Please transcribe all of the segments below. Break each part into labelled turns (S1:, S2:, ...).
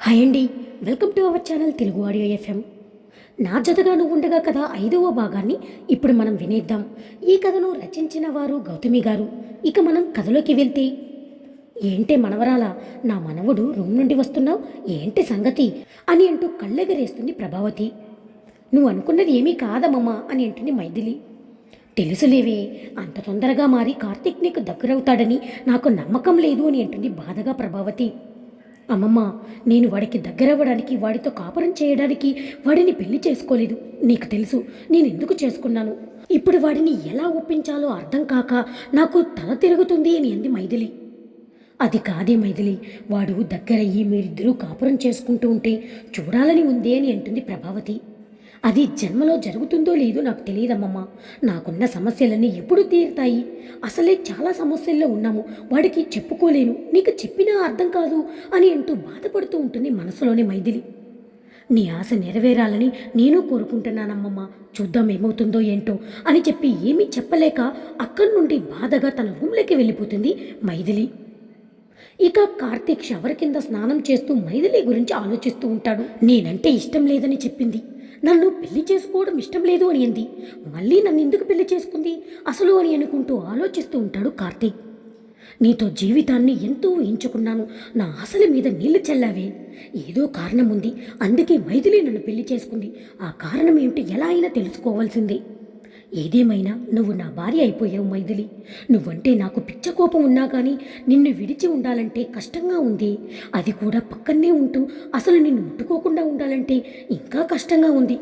S1: Hi అండి, welcome to our channel Telugu audio FM. నా జతగా నువ్వు ఉండగా కథ 5వ భాగాన్ని ఇప్పుడు మనం వినేద్దాం. ఈ కథను రచించిన వారు గౌతమి గారు. ఇక మనం కథలోకి వెళ్తే, ఏంటే మనవరాలా, నా మనవడు రూమ్ నుండి వస్తున్నావు, ఏంటి సంగతి అని అంటూ కళ్ళెగరేస్తుంది ప్రభావతి. నువ్వు అనుకున్నది ఏమీ కాదమ్మమ్మా అని అంటుంది మైథిలి. తెలుసులేవే, అంత తొందరగా మారి కార్తీక్ నీకు దగ్గరవుతాడని నాకు నమ్మకం లేదు అని అంటుంది బాధగా ప్రభావతి. అమ్మమ్మ, నేను వాడికి దగ్గరవ్వడానికి, వాడితో కాపురం చేయడానికి వాడిని పెళ్లి చేసుకోలేదు. నీకు తెలుసు నేను ఎందుకు చేసుకున్నాను. ఇప్పుడు వాడిని ఎలా ఒప్పించాలో అర్థం కాక నాకు తల తిరుగుతుంది అని అంది మైథిలి. అది కాదే మైథిలి, వాడు దగ్గరయ్యి మీరిద్దరూ కాపురం చేసుకుంటూ ఉంటే చూడాలని ఉంది అని అంటుంది ప్రభావతి. అది జన్మలో జరుగుతుందో లేదో నాకు తెలియదమ్మమ్మ. నాకున్న సమస్యలన్నీ ఎప్పుడు తీరుతాయి? అసలే చాలా సమస్యల్లో ఉన్నాము, వాడికి చెప్పుకోలేను, నీకు చెప్పినా అర్థం కాదు అని అంటూ బాధపడుతూ ఉంటుంది మనసులోని మైథిలి. నీ ఆశ నెరవేరాలని నేను కోరుకుంటున్నానమ్మమ్మ, చూద్దాం ఏమవుతుందో ఏంటో అని చెప్పి ఏమీ చెప్పలేక అక్కడి నుండి బాధగా తన రూమ్లోకి వెళ్ళిపోతుంది మైథిలి. ఇక కార్తీక్ షవర్ కింద స్నానం చేస్తూ మైథిలి గురించి ఆలోచిస్తూ ఉంటాడు. నేనంటే ఇష్టం లేదని చెప్పింది, నన్ను పెళ్లి చేసుకోవడం ఇష్టం లేదు అని అంది, మళ్ళీ నన్ను ఎందుకు పెళ్లి చేసుకుంది అసలు అని అనుకుంటూ ఆలోచిస్తూ ఉంటాడు కార్తీక్. నీతో జీవితాన్ని ఎంతో ఊహించుకున్నాను, నా ఆశల మీద నీళ్లు చల్లావే. ఏదో కారణం ఉంది, అందుకే మైథిలి నన్ను పెళ్లి చేసుకుంది. ఆ కారణం ఏమిటి ఎలా అయినా తెలుసుకోవాల్సిందే. ఏదేమైనా నువ్వు నా భార్య అయిపోయావు మైథిలి. నువ్వంటే నాకు పిచ్చ కోపం ఉన్నా కానీ నిన్ను విడిచి ఉండాలంటే కష్టంగా ఉంది. అది కూడా పక్కనే ఉంటూ అసలు నిన్ను ముట్టుకోకుండా ఉండాలంటే ఇంకా కష్టంగా ఉంది.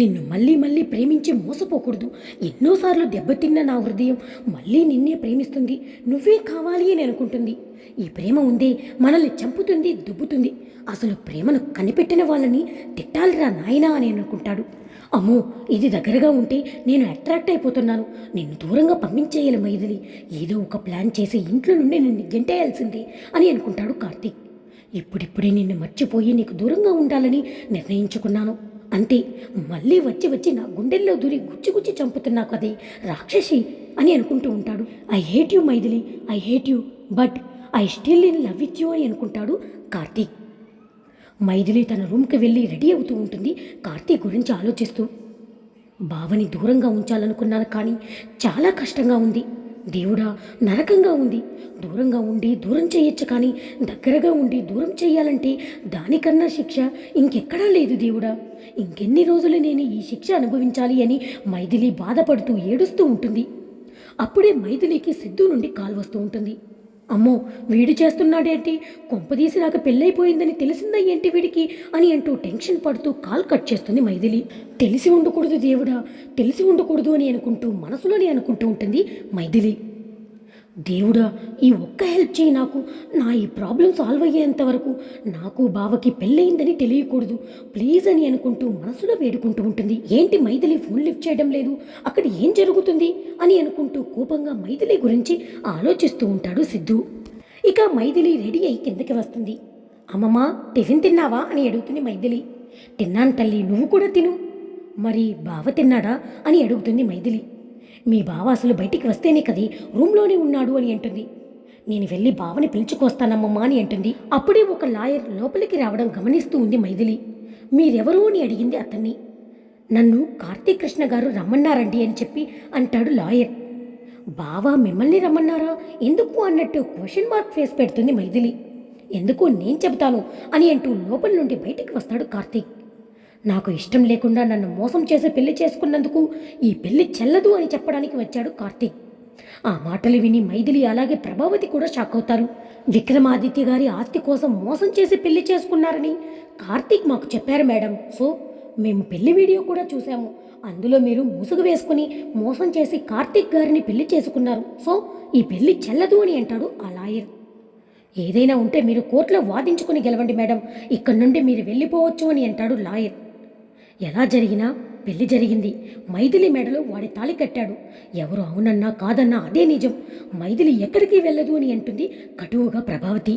S1: నిన్ను మళ్ళీ మళ్ళీ ప్రేమించి మోసపోకూడదు. ఎన్నోసార్లు దెబ్బతిన్న నా హృదయం మళ్ళీ నిన్నే ప్రేమిస్తుంది, నువ్వే కావాలి అని అనుకుంటుంది. ఈ ప్రేమ ఉందే మనల్ని చంపుతుంది, దుబ్బుతుంది. అసలు ప్రేమను కనిపెట్టిన వాళ్ళని తిట్టాలిరా నాయనా అని అనుకుంటాడు. అమ్మో, ఇది దగ్గరగా ఉంటే నేను అట్రాక్ట్ అయిపోతున్నాను, నిన్ను దూరంగా పంపించేయాలి మైథిలి. ఏదో ఒక ప్లాన్ చేసి ఇంట్లో నుండి నిన్ను గెంటేయాల్సిందే అని అనుకుంటాడు కార్తీక్. ఇప్పుడిప్పుడే నిన్ను మర్చిపోయి నీకు దూరంగా ఉండాలని నిర్ణయించుకున్నాను. అంతే, మళ్ళీ వచ్చి వచ్చి నా గుండెల్లో దూరి గుచ్చి చంపుతున్నా కదే రాక్షసి అని అనుకుంటూ ఉంటాడు. I hate you Maithili, I hate you, but I still in love with you అని అనుకుంటాడు కార్తీక్. మైథిలి తన రూమ్కి వెళ్ళి రెడీ అవుతూ ఉంటుంది కార్తీక్ గురించి ఆలోచిస్తూ. బావని దూరంగా ఉంచాలనుకున్నాను కానీ చాలా కష్టంగా ఉంది దేవుడా, నరకంగా ఉంది. దూరంగా ఉండి దూరం చేయొచ్చు కానీ దగ్గరగా ఉండి దూరం చేయాలంటే దానికన్నా శిక్ష ఇంకెక్కడా లేదు దేవుడా. ఇంకెన్ని రోజులు నేను ఈ శిక్ష అనుభవించాలి అని మైథిలి బాధపడుతూ ఏడుస్తూ ఉంటుంది. అప్పుడే మైథిలికి సిద్ధు నుండి కాల్ వస్తూ ఉంటుంది. అమ్మో, వీడు చేస్తున్నాడేంటి, కొంపదీసి నాకు పెళ్ళైపోయిందని తెలిసిందా ఏంటి వీడికి అని అంటూ టెన్షన్ పడుతూ కాల్ కట్ చేస్తుంది మైథిలి. తెలిసి ఉండకూడదు దేవుడా, తెలిసి ఉండకూడదు అని అనుకుంటూ మనసులోనే అనుకుంటూ ఉంటుంది మైథిలి. దేవుడా, ఈ ఒక్క హెల్ప్ చేయి నాకు, నా ఈ ప్రాబ్లం సాల్వ్ అయ్యేంత వరకు నాకు బావకి పెళ్ళయిందని తెలియకూడదు ప్లీజ్ అని అనుకుంటూ మనసులో వేడుకుంటూ ఉంటుంది. ఏంటి మైథిలి ఫోన్ లిఫ్ట్ చేయడం లేదు, అక్కడ ఏం జరుగుతుంది అని అనుకుంటూ కోపంగా మైథిలి గురించి ఆలోచిస్తూ ఉంటాడు సిద్ధు. ఇక మైథిలి రెడీ అయి కిందకి వస్తుంది. అమ్మమ్మ, టిఫిన్ తిన్నావా అని అడుగుతుంది మైథిలి. తిన్నాను తల్లి, నువ్వు కూడా తిను. మరి బావ తిన్నాడా అని అడుగుతుంది మైథిలి. మీ బావ అసలు బయటికి వస్తేనే కదే రూమ్లోనే ఉన్నాడు అని అంటుంది. నేను వెళ్ళి బావని పిలుచుకొస్తానమ్మమ్మా అని అంటుంది. అప్పుడే ఒక లాయర్ లోపలికి రావడం గమనిస్తూ ఉంది మైథిలి. మీరెవరు అని అడిగింది అతన్ని. నన్ను కార్తీక్ కృష్ణ గారు రమ్మన్నారండి అని చెప్పి అంటాడు లాయర్. బావా మిమ్మల్ని రమ్మన్నారా, ఎందుకు అన్నట్టు క్వశ్చన్ మార్క్ ఫేస్ పెడుతుంది మైథిలి. ఎందుకు నేను చెబుతాను అని అంటూ లోపల నుండి బయటికి వస్తాడు కార్తీక్. నాకు ఇష్టం లేకుండా నన్ను మోసం చేసి పెళ్లి చేసుకున్నందుకు ఈ పెళ్లి చెల్లదు అని చెప్పడానికి వచ్చాడు కార్తీక్. ఆ మాటలు విని మైథిలి అలాగే ప్రభావతి కూడా షాక్ అవుతారు. విక్రమాదిత్య గారి ఆస్తి కోసం మోసం చేసి పెళ్లి చేసుకున్నారని కార్తీక్ మాకు చెప్పారు మేడం. సో మేము పెళ్లి వీడియో కూడా చూసాము, అందులో మీరు ముసుగు వేసుకుని మోసం చేసి కార్తీక్ గారిని పెళ్లి చేసుకున్నారు. సో ఈ పెళ్లి చెల్లదు అని అంటాడు ఆ లాయర్. ఏదైనా ఉంటే మీరు కోర్టులో వాదించుకుని గెలవండి మేడం, ఇక్కడ నుండి మీరు వెళ్ళిపోవచ్చు అని అంటాడు లాయర్. ఎలా జరిగినా పెళ్లి జరిగింది. మైథిలి మెడలో వాడి తాళి కట్టాడు. ఎవరు అవునన్నా కాదన్నా అదే నిజం. మైథిలి ఎక్కడికి వెళ్ళదు అని అంటుంది కటువుగా ప్రభావతి.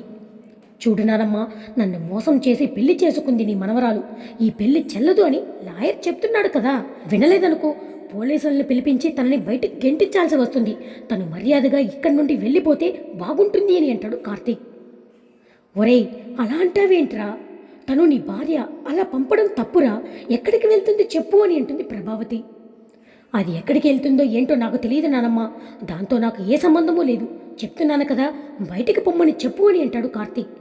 S1: చూడునారమ్మా, నన్ను మోసం చేసి పెళ్లి చేసుకుంది నీ మనవరాలు, ఈ పెళ్లి చెల్లదు అని లాయర్ చెప్తున్నాడు కదా. వినలేదనుకో, పోలీసులను పిలిపించి తనని బయటకు గెంటించాల్సి వస్తుంది. తను మర్యాదగా ఇక్కడి నుండి వెళ్ళిపోతే బాగుంటుంది అని అంటాడు కార్తీక్. ఒరేయ్, అలా అంటావేంట్రా, తను నీ భార్య, అలా పంపడం తప్పురా. ఎక్కడికి వెళ్తుంది చెప్పు అని అంటుంది ప్రభావతి. అది ఎక్కడికి వెళ్తుందో ఏంటో నాకు తెలియదు నానమ్మ, దాంతో నాకు ఏ సంబంధమూ లేదు. చెప్తున్నాను కదా, బయటికి పొమ్మని చెప్పు అని అంటాడు కార్తీక్.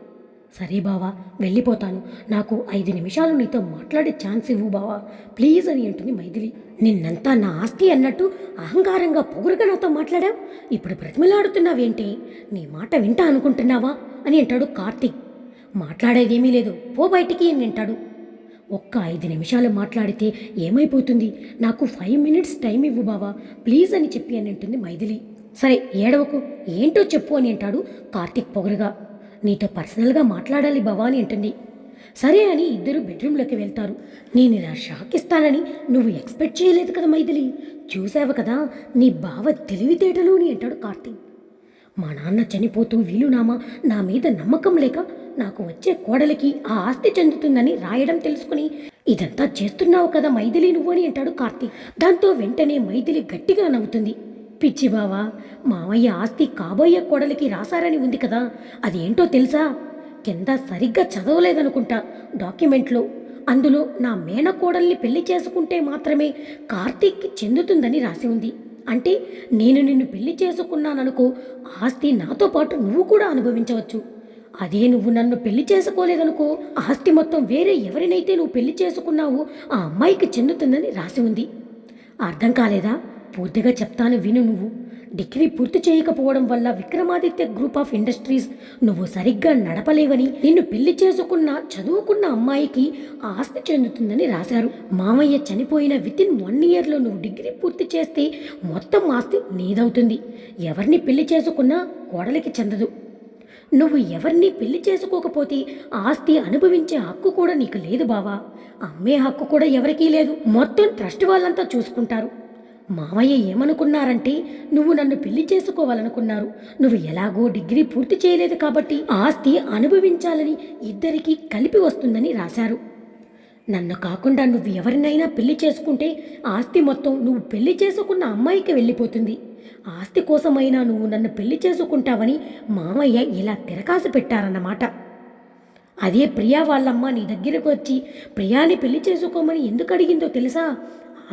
S1: సరే బావా, వెళ్ళిపోతాను. నాకు 5 నిమిషాలు నీతో మాట్లాడే ఛాన్స్ ఇవ్వు బావా, ప్లీజ్ అని అంటుంది మైథిలి. నిన్నంతా నా ఆస్తి అన్నట్టు అహంకారంగా పొగురుగా నాతో మాట్లాడావు, ఇప్పుడు బ్రతిమలాడుతున్నావేంటి? నీ మాట వింటా అనుకుంటున్నావా అని అంటాడు కార్తీక్. మాట్లాడేదేమీ లేదు, పో బయటికి అని అంటాడు. ఒక్క 5 నిమిషాలు మాట్లాడితే ఏమైపోతుంది? నాకు 5 మినిట్స్ టైం ఇవ్వు బావా, ప్లీజ్ అని చెప్పి అని అంటుంది మైథిలి. సరే ఏడవకు, ఏంటో చెప్పు అని అంటాడు కార్తీక్ పొగరుగా. నీతో పర్సనల్గా మాట్లాడాలి బావా అని అంటుంది. సరే అని ఇద్దరు బెడ్రూమ్లోకి వెళ్తారు. నేను ఇలా షాక్ ఇస్తానని నువ్వు ఎక్స్పెక్ట్ చేయలేదు కదా మైథిలి, చూసావు కదా నీ బావ తెలివితేటలు అని అంటాడు కార్తీక్. మా నాన్న చనిపోతూ వీలునామా నా మీద నమ్మకం లేక నాకు వచ్చే కోడలికి ఆ ఆస్తి చెందుతుందని రాయడం తెలుసుకుని ఇదంతా చేస్తున్నావు కదా మైథిలి నువ్వు అని అంటాడు కార్తీక్. దాంతో వెంటనే మైథిలి గట్టిగా నవ్వుతుంది. పిచ్చి బావా, మావయ్య ఆస్తి కాబోయే కోడలికి రాశారని ఉంది కదా, అదేంటో తెలుసా? కింద సరిగ్గా చదవలేదనుకుంటా డాక్యుమెంట్లో. అందులో నా మేనకోడల్ని పెళ్లి చేసుకుంటే మాత్రమే కార్తీక్కి చెందుతుందని రాసి ఉంది. అంటే నేను నిన్ను పెళ్లి చేసుకున్నాననుకో, ఆస్తి నాతో పాటు నువ్వు కూడా అనుభవించవచ్చు. అదే నువ్వు నన్ను పెళ్లి చేసుకోలేదనుకో, ఆస్తి మొత్తం వేరే ఎవరినైతే నువ్వు పెళ్లి చేసుకున్నావో ఆ అమ్మాయికి చెందుతుందని రాసి ఉంది. అర్థం కాలేదా? పూర్తిగా చెప్తాను విను. నువ్వు డిగ్రీ పూర్తి చేయకపోవడం వల్ల విక్రమాదిత్య గ్రూప్ ఆఫ్ ఇండస్ట్రీస్ నువ్వు సరిగ్గా నడపలేవని, నిన్ను పెళ్లి చేసుకున్న చదువుకున్న అమ్మాయికి ఆస్తి చెందుతుందని రాశారు. మామయ్య చనిపోయిన వితిన్ 1 ఇయర్లో నువ్వు డిగ్రీ పూర్తి చేస్తే మొత్తం ఆస్తి నీదవుతుంది. ఎవరిని పెళ్లి చేసుకున్నా కోడలికి చెందదు. నువ్వు ఎవరిని పెళ్లి చేసుకోకపోతే ఆస్తి అనుభవించే హక్కు కూడా నీకు లేదు బావా. అమ్మే హక్కు కూడా ఎవరికీ లేదు. మొత్తం ట్రస్ట్ వాళ్ళంతా చూసుకుంటారు. మామయ్య ఏమనుకున్నారంటే నువ్వు నన్ను పెళ్లి చేసుకోవాలనుకున్నారు. నువ్వు ఎలాగో డిగ్రీ పూర్తి చేయలేదు కాబట్టి ఆస్తి అనుభవించాలని ఇద్దరికీ కలిపి వస్తుందని రాశారు. నన్ను కాకుండా నువ్వు ఎవరినైనా పెళ్లి చేసుకుంటే ఆస్తి మొత్తం నువ్వు పెళ్లి చేసుకున్న అమ్మాయికి వెళ్ళిపోతుంది. ఆస్తి కోసమైనా నువ్వు నన్ను పెళ్లి చేసుకుంటావని మామయ్య ఇలా తిరకాసు పెట్టారన్నమాట. అదే ప్రియా వాళ్ళమ్మ నీ దగ్గరకు వచ్చి ప్రియాని పెళ్లి చేసుకోమని ఎందుకు అడిగిందో తెలుసా?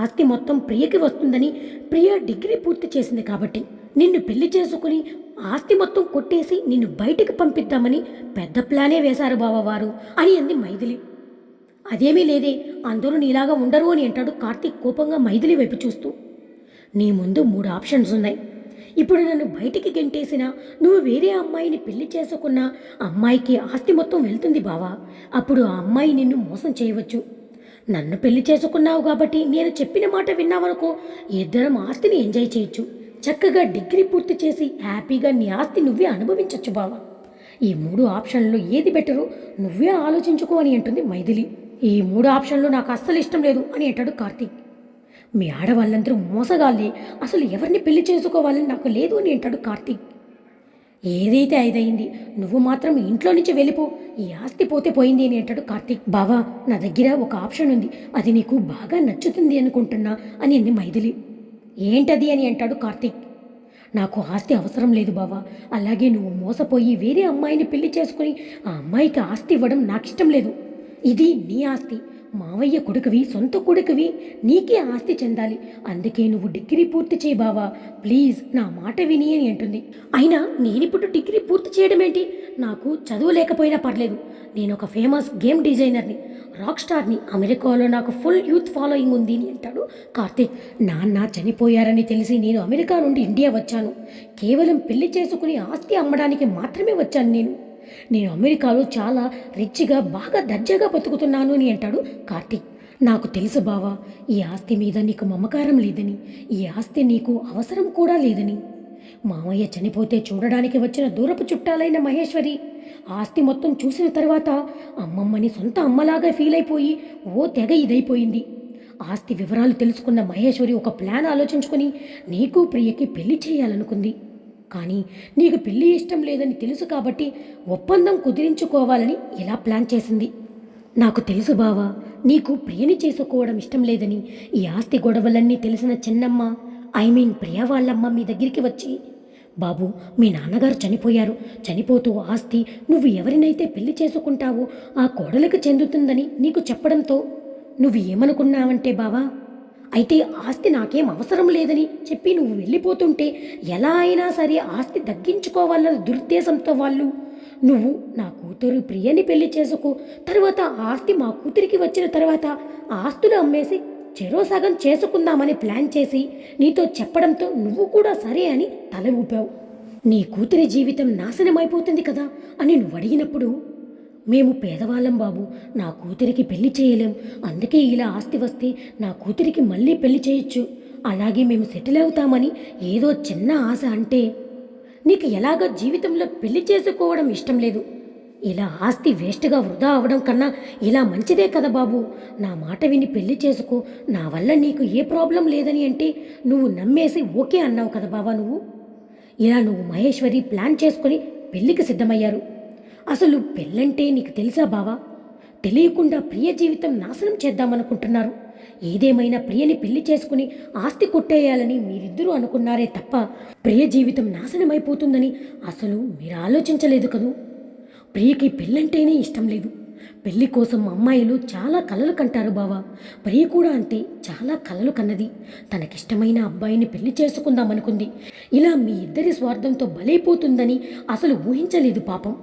S1: ఆస్తి మొత్తం ప్రియకి వస్తుందని. ప్రియ డిగ్రీ పూర్తి చేసింది కాబట్టి నిన్ను పెళ్లి చేసుకుని ఆస్తి మొత్తం కొట్టేసి నిన్ను బయటికి పంపిద్దామని పెద్ద ప్లానే వేశారు బావవారు అని అంది మైథిలి. అదేమీ లేదే, అందరూ నీలాగా ఉండరు అని అంటాడు కార్తీక్ కోపంగా మైథిలి వైపు చూస్తూ. నీ ముందు 3 ఆప్షన్స్ ఉన్నాయి. ఇప్పుడు నన్ను బయటికి గెంటేసినా, నువ్వు వేరే అమ్మాయిని పెళ్లి చేసుకున్నా అమ్మాయికి ఆస్తి మొత్తం వెళ్తుంది బావా. అప్పుడు ఆ అమ్మాయి నిన్ను మోసం చేయవచ్చు. నన్ను పెళ్లి చేసుకున్నావు కాబట్టి నేను చెప్పిన మాట విన్నావనుకో, ఇద్దరం ఆస్తిని ఎంజాయ్ చేయొచ్చు. చక్కగా డిగ్రీ పూర్తి చేసి హ్యాపీగా నీ ఆస్తి నువ్వే అనుభవించవచ్చు బావా. ఈ 3 ఆప్షన్లు ఏది బెటరో నువ్వే ఆలోచించుకో అని అంటుంది మైథిలి. ఈ 3 ఆప్షన్లు నాకు అస్సలు ఇష్టం లేదు అని అంటాడు కార్తీక్. మీ ఆడవాళ్ళందరూ మోసగాళ్ళే, అసలు ఎవరిని పెళ్లి చేసుకోవాలని నాకు లేదు అని అంటాడు కార్తీక్. ఏదైతే అయింది, నువ్వు మాత్రం ఇంట్లో నుంచి వెళ్ళిపో, ఈ ఆస్తి పోతే పోయింది అని అంటాడు కార్తీక్. బావా, నా దగ్గర ఒక ఆప్షన్ ఉంది, అది నీకు బాగా నచ్చుతుంది అనుకుంటున్నా అని అంది మైథిలి. ఏంటది అని అంటాడు కార్తీక్. నాకు ఆస్తి అవసరం లేదు బావా, అలాగే నువ్వు మోసపోయి వేరే అమ్మాయిని పెళ్లి చేసుకుని ఆ అమ్మాయికి ఆస్తి ఇవ్వడం నాకు ఇష్టం లేదు. ఇది నీ ఆస్తి, మావయ్య కొడుకువి, సొంత కొడుకువి, నీకే ఆస్తి చెందాలి. అందుకే నువ్వు డిగ్రీ పూర్తి చేయి బావా, ప్లీజ్ నా మాట విని అని అంటుంది. అయినా నేనిప్పుడు డిగ్రీ పూర్తి చేయడం ఏంటి? నాకు చదువు లేకపోయినా పర్లేదు. నేను ఒక ఫేమస్ గేమ్ డిజైనర్ని, రాక్ స్టార్ని, అమెరికాలో నాకు ఫుల్ యూత్ ఫాలోయింగ్ ఉంది అని అంటాడు కార్తీక్. నాన్న చనిపోయారని తెలిసి నేను అమెరికా నుండి ఇండియా వచ్చాను. కేవలం పెళ్లి చేసుకుని ఆస్తి అమ్మడానికి మాత్రమే వచ్చాను. నేను అమెరికాలో చాలా రిచ్గా బాగా దర్జాగా బతుకుతున్నాను అని అంటాడు కార్తీక్. నాకు తెలుసు బావా, ఈ ఆస్తి మీద నీకు మమకారం లేదని, ఈ ఆస్తి నీకు అవసరం కూడా లేదని. మామయ్య చనిపోతే చూడడానికి వచ్చిన దూరపు చుట్టాలైన మహేశ్వరి ఆస్తి మొత్తం చూసిన తర్వాత అమ్మమ్మని సొంత అమ్మలాగా ఫీల్ అయిపోయి ఓ తెగ ఇదైపోయింది. ఆస్తి వివరాలు తెలుసుకున్న మహేశ్వరి ఒక ప్లాన్ ఆలోచించుకొని నీకు ప్రియకి పెళ్లి చేయాలనుకుంది. కానీ నీకు పెళ్లి ఇష్టం లేదని తెలుసు కాబట్టి ఒప్పందం కుదిరించుకోవాలని ఇలా ప్లాన్ చేసింది. నాకు తెలుసు బావా, నీకు ప్రియని చేసుకోవడం ఇష్టం లేదని. ఈ ఆస్తి గొడవలన్నీ తెలిసిన చిన్నమ్మ, ప్రియ వాళ్ళమ్మ మీ దగ్గరికి వచ్చి బాబు, మీ నాన్నగారు చనిపోయారు. చనిపోతూ ఆస్తి నువ్వు ఎవరినైతే పెళ్లి చేసుకుంటావో ఆ కోడలికి చెందుతుందని నీకు చెప్పడంతో నువ్వు ఏమనుకున్నావంటే బావా, అయితే ఆస్తి నాకేం అవసరం లేదని చెప్పి నువ్వు వెళ్ళిపోతుంటే ఎలా అయినా సరే ఆస్తి దక్కించుకోవాలన్న దురుద్దేశంతో వాళ్ళు నువ్వు నా కూతురు ప్రియని పెళ్లి చేసుకో, తర్వాత ఆస్తి మా కూతురికి వచ్చిన తర్వాత ఆస్తులు అమ్మేసి చెరో సగం చేసుకుందామని ప్లాన్ చేసి నీతో చెప్పడంతో నువ్వు కూడా సరే అని తల ఊపావు. నీ కూతురి జీవితం నాశనమైపోతుంది కదా అని నువ్వు అడిగినప్పుడు, మేము పేదవాళ్ళం బాబు, నా కూతురికి పెళ్లి చేయలేం, అందుకే ఇలా ఆస్తి వస్తే నా కూతురికి మళ్ళీ పెళ్లి చేయొచ్చు, అలాగే మేము సెటిల్ అవుతామని ఏదో చిన్న ఆశ అంటే నీకు ఎలాగో జీవితంలో పెళ్లి చేసుకోవడం ఇష్టం లేదు. ఇలా ఆస్తి వేస్ట్గా వృధా అవడం కన్నా ఇలా మంచిదే కదా బాబు, నా మాట విని పెళ్లి చేసుకో, నా వల్ల నీకు ఏ ప్రాబ్లం లేదని అంటే నువ్వు నమ్మేసి ఓకే అన్నావు కదా బాబా. ఇలా నువ్వు మహేశ్వరి ప్లాన్ చేసుకొని పెళ్లికి సిద్ధమయ్యారు. అసలు పెళ్ళంటే నీకు తెలుసా బావా? తెలియకుండా ప్రియ జీవితం నాశనం చేద్దామనుకుంటున్నారు. ఏదేమైనా ప్రియని పెళ్లి చేసుకుని ఆస్తి కొట్టేయాలని మీరిద్దరూ అనుకున్నారే తప్ప ప్రియ జీవితం నాశనమైపోతుందని అసలు మీరు ఆలోచించలేదు కదూ. ప్రియకి పెళ్ళంటేనే ఇష్టం లేదు. పెళ్లి కోసం అమ్మాయిలు చాలా కలలు కంటారు బావా. ప్రియ కూడా అంతే, చాలా కలలు కన్నది. తనకిష్టమైన అబ్బాయిని పెళ్లి చేసుకుందామనుకుంది. ఇలా మీ ఇద్దరి స్వార్థంతో బలైపోతుందని అసలు ఊహించలేదు పాపం.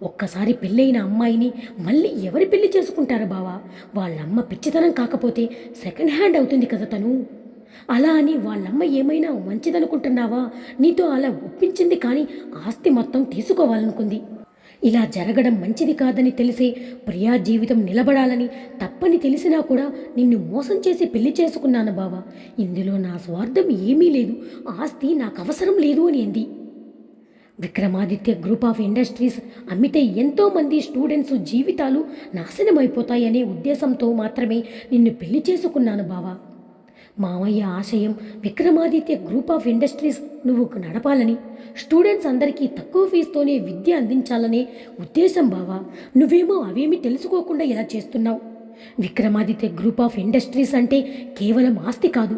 S1: ఒక్కసారి పెళ్ళైన అమ్మాయిని మళ్ళీ ఎవరి పెళ్లి చేసుకుంటారు బావా? వాళ్ళమ్మ పిచ్చితనం కాకపోతే సెకండ్ హ్యాండ్ అవుతుంది కదా తను. అలా అని వాళ్ళమ్మ ఏమైనా మంచిదనుకుంటున్నావా? నీతో అలా ఒప్పించింది, కానీ ఆస్తి మొత్తం తీసుకోవాలనుకుంది. ఇలా జరగడం మంచిది కాదని తెలిసే ప్రియా జీవితం నిలబడాలని తప్పని తెలిసినా కూడా నిన్ను మోసం చేసి పెళ్లి చేసుకున్నాను బావా. ఇందులో నా స్వార్థం ఏమీ లేదు, ఆస్తి నాకు అవసరం లేదు అని అంది. విక్రమాదిత్య గ్రూప్ ఆఫ్ ఇండస్ట్రీస్ అమ్మితే ఎంతోమంది స్టూడెంట్స్ జీవితాలు నాశనమైపోతాయనే ఉద్దేశంతో మాత్రమే నిన్ను పెళ్లి చేసుకున్నాను బావా. మామయ్య ఆశయం విక్రమాదిత్య గ్రూప్ ఆఫ్ ఇండస్ట్రీస్ నువ్వు నడపాలని, స్టూడెంట్స్ అందరికీ తక్కువ ఫీజుతోనే విద్య అందించాలనే ఉద్దేశం బావా. నువ్వేమో అవేమీ తెలుసుకోకుండా ఇలా చేస్తున్నావు. విక్రమాదిత్య గ్రూప్ ఆఫ్ ఇండస్ట్రీస్ అంటే కేవలం ఆస్తి కాదు,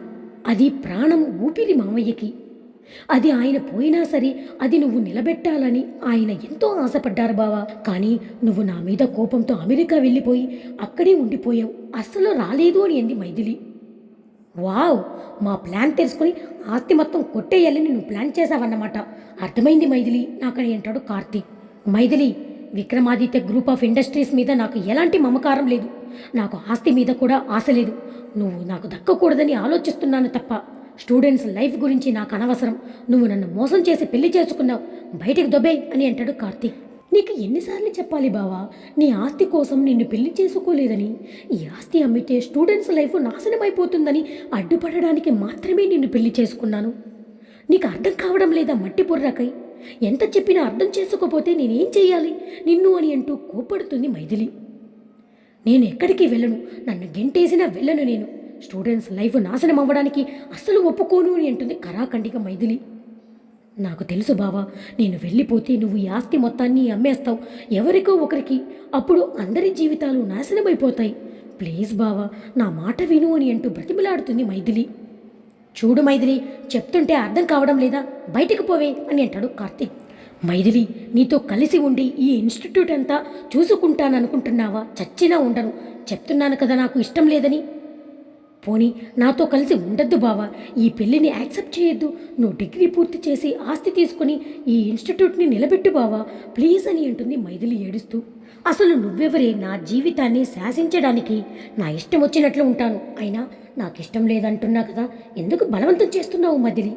S1: అది ప్రాణం ఊపిరి మామయ్యకి. అది ఆయన పోయినా సరే అది నువ్వు నిలబెట్టాలని ఆయన ఎంతో ఆశపడ్డారు బావా. కానీ నువ్వు నా మీద కోపంతో అమెరికా వెళ్ళిపోయి అక్కడే ఉండిపోయావు, అస్సలు రాలేదు అని అంది మైథిలి. వావ్, మా ప్లాన్ తెలుసుకుని ఆస్తి మొత్తం కొట్టేయాలని నువ్వు ప్లాన్ చేసావన్నమాట. అర్థమైంది మైథిలి నాకని అంటాడు Karthik. Maithili, Vikramaditya group of industries మీద నాకు ఎలాంటి మమకారం లేదు, నాకు ఆస్తి మీద కూడా ఆశ లేదు. నువ్వు నాకు దక్కకూడదని ఆలోచిస్తున్నాను తప్ప స్టూడెంట్స్ లైఫ్ గురించి నాకు అనవసరం. నువ్వు నన్ను మోసం చేసి పెళ్లి చేసుకున్నావు, బయటికి దొబ్బేయ్ అని అంటాడు కార్తీక్. నీకు ఎన్నిసార్లు చెప్పాలి బావా, నీ ఆస్తి కోసం నిన్ను పెళ్లి చేసుకోలేదని. ఈ ఆస్తి అమ్మితే స్టూడెంట్స్ లైఫ్ నాశనమైపోతుందని అడ్డుపడడానికి మాత్రమే నిన్ను పెళ్లి చేసుకున్నాను. నీకు అర్థం కావడం లేదా మట్టి బుర్రకై? ఎంత చెప్పినా అర్థం చేసుకోకపోతే నేనేం చెయ్యాలి నిన్ను అని అంటూ కోపడుతుంది మైథిలి. నేను ఎక్కడికి వెళ్ళను, నన్ను గెంటేసినా వెళ్ళను. నేను స్టూడెంట్స్ లైఫ్ నాశనం అవ్వడానికి అస్సలు ఒప్పుకోను అని అంటుంది కరాఖండిగా మైథిలి. నాకు తెలుసు బావా, నేను వెళ్ళిపోతే నువ్వు ఈ ఆస్తి మొత్తాన్ని అమ్మేస్తావు ఎవరికో ఒకరికి, అప్పుడు అందరి జీవితాలు నాశనమైపోతాయి. ప్లీజ్ బావా, నా మాట విను అని అంటూ బ్రతిమిలాడుతుంది మైథిలి. చూడు మైథిలి, చెప్తుంటే అర్థం కావడం లేదా, బయటికి పోవే అని అంటాడు కార్తీక్. మైథిలి, నీతో కలిసి ఉండి ఈ ఇన్స్టిట్యూట్ అంతా చూసుకుంటాననుకుంటున్నావా? చచ్చినా ఉండను, చెప్తున్నాను కదా నాకు ఇష్టం లేదని. పోనీ నాతో కలిసి ఉండద్దు బావా, ఈ పెళ్ళిని యాక్సెప్ట్ చేయొద్దు. నువ్వు డిగ్రీ పూర్తి చేసి ఆస్తి తీసుకుని ఈ ఇన్స్టిట్యూట్ని నిలబెట్టు బావా, ప్లీజ్ అని అంటుంది మైథిలి ఏడుస్తూ. అసలు నువ్వెవరే నా జీవితాన్ని శాసించడానికి? నా ఇష్టం వచ్చినట్లు ఉంటాను, అయినా నాకు ఇష్టం లేదంటున్నా కదా, ఎందుకు బలవంతం చేస్తున్నావు మైథిలి?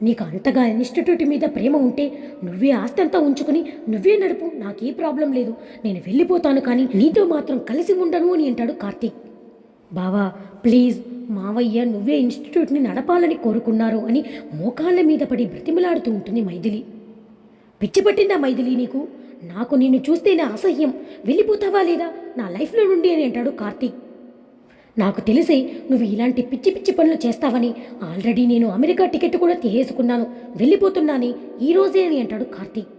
S1: నీకు అంతగా ఇన్స్టిట్యూట్ మీద ప్రేమ ఉంటే నువ్వే ఆస్తి అంతా ఉంచుకుని నువ్వే నడుపు, నాకే ప్రాబ్లం లేదు, నేను వెళ్ళిపోతాను, కానీ నీతో మాత్రం కలిసి ఉండను అని అంటాడు కార్తీక్. బావా ప్లీజ్, మావయ్య నువ్వే ఇన్స్టిట్యూట్ని నడపాలని కోరుకున్నారు అని మోకాళ్ళ మీద పడి బ్రతిమలాడుతూ ఉంటుంది మైథిలి. పిచ్చి పట్టిందా మైథిలి నీకు? నాకు నిన్ను చూస్తేనే అసహ్యం, వెళ్ళిపోతావా లేదా నా లైఫ్లో నుండి అని అంటాడు కార్తీక్. నాకు తెలిసే నువ్వు ఇలాంటి పిచ్చి పిచ్చి పనులు చేస్తావని. ఆల్రెడీ నేను అమెరికా టికెట్ కూడా తీసేసుకున్నాను, వెళ్ళిపోతున్నానే ఈరోజే అని అంటాడు కార్తీక్.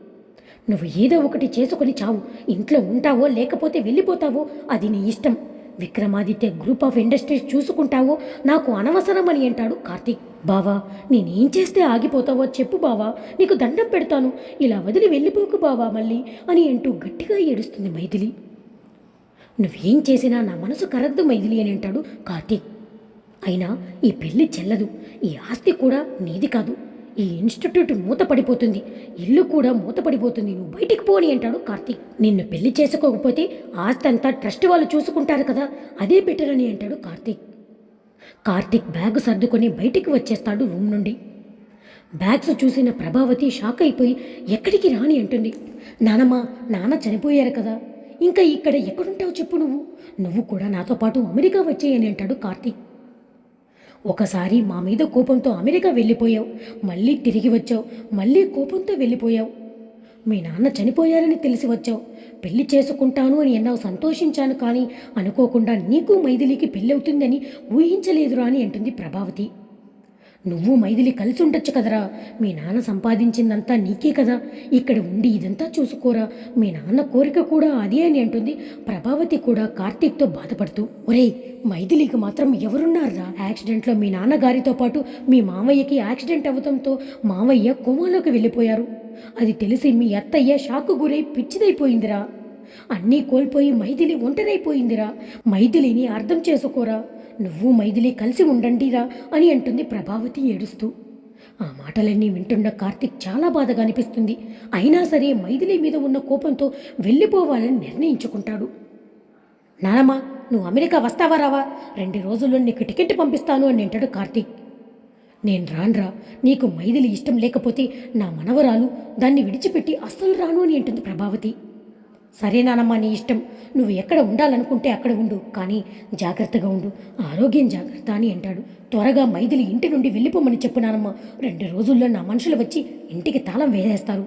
S1: నువ్వు ఏదో ఒకటి చేసుకొని చావు, ఇంట్లో ఉంటావో లేకపోతే వెళ్ళిపోతావో అది నీ ఇష్టం. విక్రమాదిత్య గ్రూప్ ఆఫ్ ఇండస్ట్రీస్ చూసుకుంటావో నాకు అనవసరం అని అంటాడు కార్తీక్. బావా, నేనేం చేస్తే ఆగిపోతావో చెప్పు బావా, నీకు దండం పెడతాను, ఇలా వదిలి వెళ్ళిపోకు బావా మళ్ళీ అని అంటూ గట్టిగా ఏడుస్తుంది మైథిలి. నువ్వేం చేసినా నా మనసు కరద్దు మైథిలి అని అంటాడు కార్తీక్. అయినా ఈ పెళ్లి చెల్లదు, ఈ ఆస్తి కూడా నీది కాదు, ఈ ఇన్స్టిట్యూట్ మూతపడిపోతుంది, ఇల్లు కూడా మూతపడిపోతుంది, నువ్వు బయటికి పోని అంటాడు కార్తీక్. నిన్ను పెళ్లి చేసుకోకపోతే ఆస్తి అంతా ట్రస్ట్ వాళ్ళు చూసుకుంటారు కదా, అదే బెటర్ అని అంటాడు కార్తీక్. కార్తీక్ బ్యాగ్ సర్దుకొని బయటికి వచ్చేస్తాడు రూమ్ నుండి. బ్యాగ్స్ చూసిన ప్రభావతి షాక్ అయిపోయి ఎక్కడికి రాని అంటుంది. నానమ్మ, నాన్న చనిపోయారు కదా, ఇంకా ఇక్కడ ఎక్కడుంటావు చెప్పు, నువ్వు కూడా నాతో పాటు అమెరికా వచ్చేయని అంటాడు కార్తీక్. ఒకసారి మా మీద కోపంతో అమెరికా వెళ్ళిపోయావు, మళ్ళీ తిరిగి వచ్చావు, మళ్ళీ కోపంతో వెళ్ళిపోయావు. మీ నాన్న చనిపోయారని తెలిసి వచ్చావు, పెళ్లి చేసుకుంటాను అని ఎన్నావు, సంతోషించాను, కానీ అనుకోకుండా నీకు మైథిలికి పెళ్ళి అవుతుందని ఊహించలేదురా అని అంటుంది ప్రభావతి. నువ్వు మైథిలి కలిసి ఉండొచ్చు కదరా, మీ నాన్న సంపాదించిందంతా నీకే కదా, ఇక్కడ ఉండి ఇదంతా చూసుకోరా, మీ నాన్న కోరిక కూడా అదే అని అంటుంది ప్రభావతి కూడా కార్తీక్తో బాధపడుతూ. ఒరేయ్, మైథిలికి మాత్రం ఎవరున్నారా, యాక్సిడెంట్లో మీ నాన్నగారితో పాటు మీ మామయ్యకి యాక్సిడెంట్ అవ్వడంతో మామయ్య కోమాలోకి వెళ్ళిపోయారు, అది తెలిసి మీ అత్తయ్య షాకు గురై పిచ్చిదైపోయిందిరా, అన్నీ కోల్పోయి మైథిలి ఒంటరైపోయిందిరా, మైథిలిని అర్థం చేసుకోరా, నువ్వు మైథిలి కలిసి ఉండండిరా అని అంటుంది ప్రభావతి ఏడుస్తూ. ఆ మాటలన్నీ వింటున్న కార్తీక్ చాలా బాధగా అనిపిస్తుంది. అయినా సరే మైథిలి మీద ఉన్న కోపంతో వెళ్ళిపోవాలని నిర్ణయించుకుంటాడు. నానమ్మ, నువ్వు అమెరికా వస్తావా రావా, 2 రోజుల్లో నీకు టికెట్ పంపిస్తాను అని అంటాడు కార్తీక్. నేను రాన్రా, నీకు మైథిలి ఇష్టం లేకపోతే నా మనవరాలు, దాన్ని విడిచిపెట్టి అస్సలు రాను అని అంటుంది ప్రభావతి. సరే నానమ్మ, నీ ఇష్టం, నువ్వు ఎక్కడ ఉండాలనుకుంటే అక్కడ ఉండు, కానీ జాగ్రత్తగా ఉండు, ఆరోగ్యం జాగ్రత్త అని అంటాడు. త్వరగా మైథిలి ఇంటి నుండి వెళ్ళిపోమని చెప్పు నానమ్మ, 2 రోజుల్లో నా మనుషులు వచ్చి ఇంటికి తాళం వేసేస్తారు.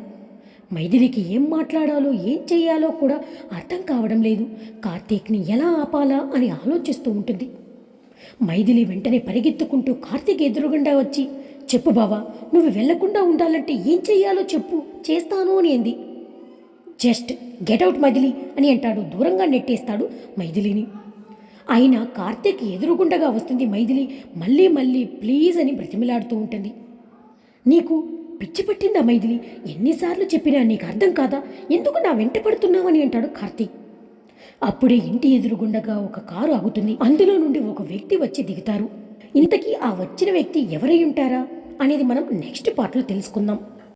S1: మైథిలికి ఏం మాట్లాడాలో ఏం చెయ్యాలో కూడా అర్థం కావడం లేదు. కార్తీక్ని ఎలా ఆపాలా అని ఆలోచిస్తూ ఉంటుంది. మైథిలి వెంటనే పరిగెత్తుకుంటూ కార్తీక్ ఎదురుగుండా వచ్చి, చెప్పు బావా, నువ్వు వెళ్లకుండా ఉండాలంటే ఏం చెయ్యాలో చెప్పు, చేస్తాను అని అంది. జస్ట్ గెట్ అవుట్ మైథిలి అని అంటాడు. దూరంగా నెట్టేస్తాడు మైథిలిని. అయినా కార్తీక్ ఎదురుగుండగా వస్తుంది మైథిలి. మళ్ళీ మళ్ళీ ప్లీజ్ అని బ్రతిమిలాడుతూ ఉంటుంది. నీకు పిచ్చి పట్టిందా మైథిలి, ఎన్నిసార్లు చెప్పినా నీకు అర్థం కాదా, ఎందుకు నా వెంట పడుతున్నావని అంటాడు కార్తీక్. అప్పుడే ఇంటి ఎదురుగుండగా ఒక కారు ఆగుతుంది. అందులో నుండి ఒక వ్యక్తి వచ్చి దిగుతారు. ఇంతకీ ఆ వచ్చిన వ్యక్తి ఎవరై ఉంటారా అనేది మనం నెక్స్ట్ పార్ట్లో తెలుసుకుందాం.